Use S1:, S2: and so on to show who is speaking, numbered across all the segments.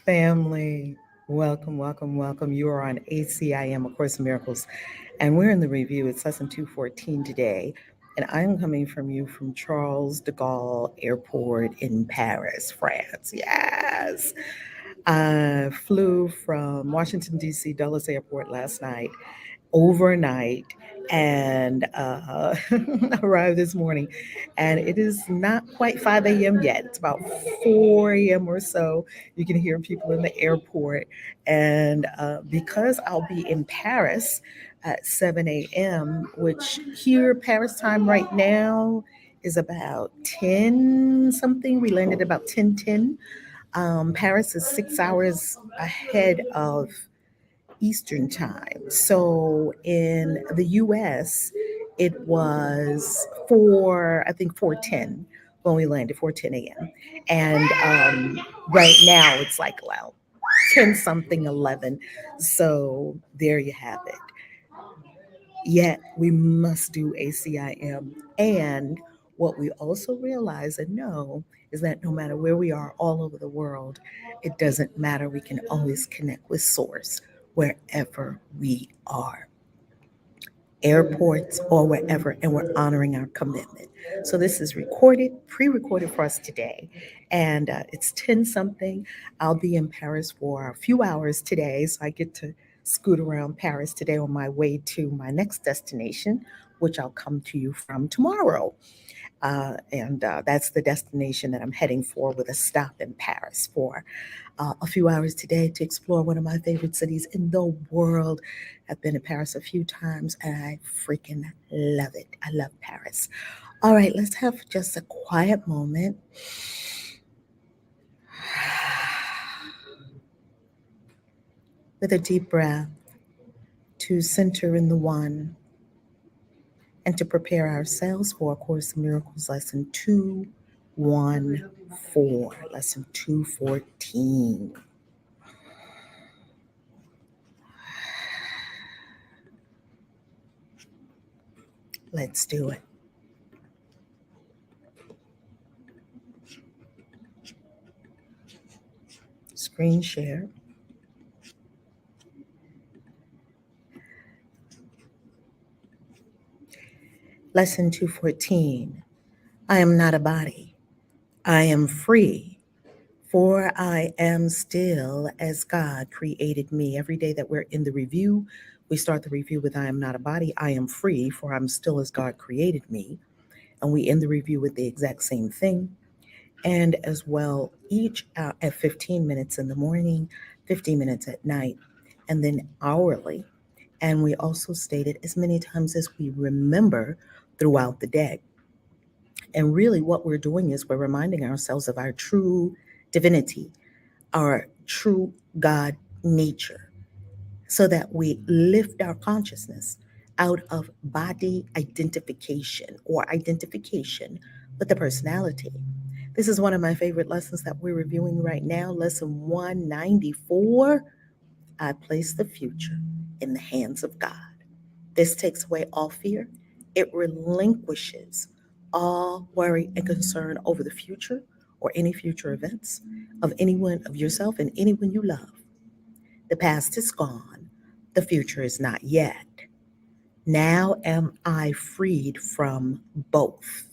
S1: Family, welcome, welcome, welcome. You are on ACIM, A Course in Miracles, and we're in the review. It's lesson 214 today, and I'm coming from you from Charles de Gaulle Airport in Paris, France. Yes. I flew from Washington, D.C., Dulles Airport last night overnight and arrived this morning. And it is not quite 5 a.m. yet. It's about 4 a.m. or so. You can hear people in the airport. And because I'll be in Paris at 7 a.m., which here, Paris time right now is about 10 something. We landed about 10:10. Paris is 6 hours ahead of Eastern time. So in the US, it was I think 4:10 when we landed, 4:10 a.m. And right now it's like, well, 10 something, 11. So there you have it. Yet we must do ACIM. And what we also realize and know is that no matter where we are all over the world, it doesn't matter. We can always connect with Source wherever we are, airports or wherever, and we're honoring our commitment. So this is recorded, pre-recorded for us today, and it's 10 something. I'll be in Paris for a few hours today, so I get to scoot around Paris today on my way to my next destination, which I'll come to you from tomorrow. And that's the destination that I'm heading for, with a stop in Paris for a few hours today to explore one of my favorite cities in the world. I've been to Paris a few times and I freaking love it. I love Paris. All right, let's have just a quiet moment. With a deep breath to center in the one and to prepare ourselves for A Course in Miracles lesson 214, lesson 214. Let's do it. Screen share. Lesson 214. I am not a body. I am free, for I am still as God created me. Every day that we're in the review, we start the review with I am not a body. I am free, for I'm still as God created me. And we end the review with the exact same thing. And as well, each at 15 minutes in the morning, 15 minutes at night, and then hourly. And we also state it as many times as we remember throughout the day. And really, what we're doing is we're reminding ourselves of our true divinity, our true God nature, so that we lift our consciousness out of body identification or identification with the personality. This is one of my favorite lessons that we're reviewing right now, lesson 194. I place the future in the hands of God. This takes away all fear. It relinquishes all worry and concern over the future or any future events of anyone, of yourself and anyone you love. The past is gone. The future is not yet. Now am I freed from both.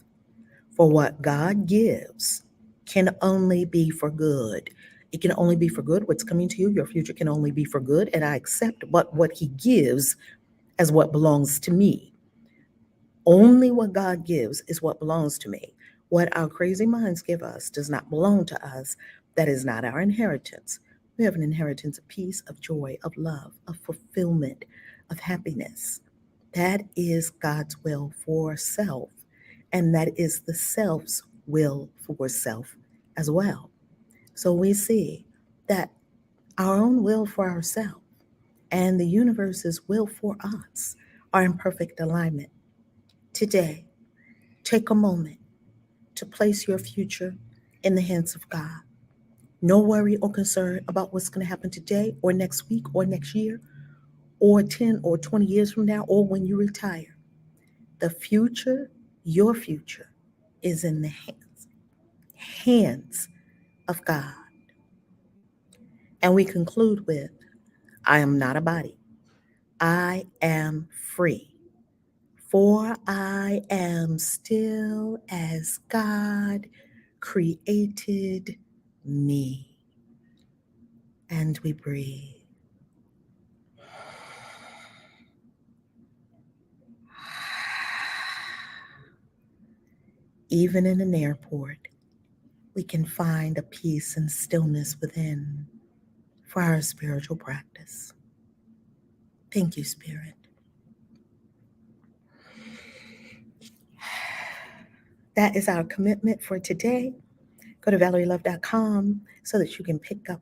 S1: For what God gives can only be for good. It can only be for good. What's coming to you, your future can only be for good. And I accept what He gives as what belongs to me. Only what God gives is what belongs to me. What our crazy minds give us does not belong to us. That is not our inheritance. We have an inheritance of peace, of joy, of love, of fulfillment, of happiness. That is God's will for self. And that is the self's will for self as well. So we see that our own will for ourselves and the universe's will for us are in perfect alignment. Today, take a moment to place your future in the hands of God. No worry or concern about what's going to happen today or next week or next year or 10 or 20 years from now or when you retire. The future, your future, is in the hands of God. And we conclude with, I am not a body. I am free, for I am still as God created me. And we breathe. Even in an airport, we can find a peace and stillness within for our spiritual practice. Thank you, Spirit. That is our commitment for today. Go to ValerieLove.com so that you can pick up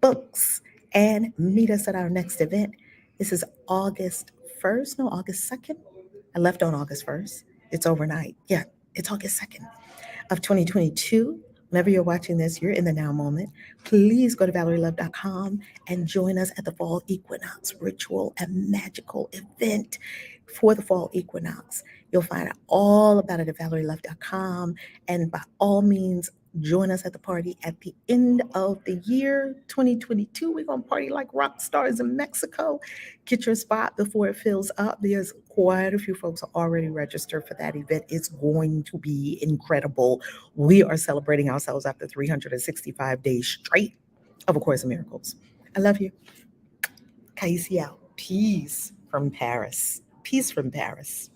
S1: books and meet us at our next event. This is August 1st, no, August 2nd. I left on August 1st. It's overnight. Yeah, it's August 2nd of 2022. Whenever you're watching this, you're in the now moment. Please go to ValerieLove.com and join us at the Fall Equinox ritual and magical event for the Fall Equinox. You'll find out all about it at ValerieLove.com. And by all means, join us at the party at the end of the year 2022. We're going to party like rock stars in Mexico. Get your spot before it fills up. There's quite a few folks already registered for that event. It's going to be incredible. We are celebrating ourselves after 365 days straight of A Course in Miracles. I love you. Kaisi out. Peace from Paris. Peace from Paris.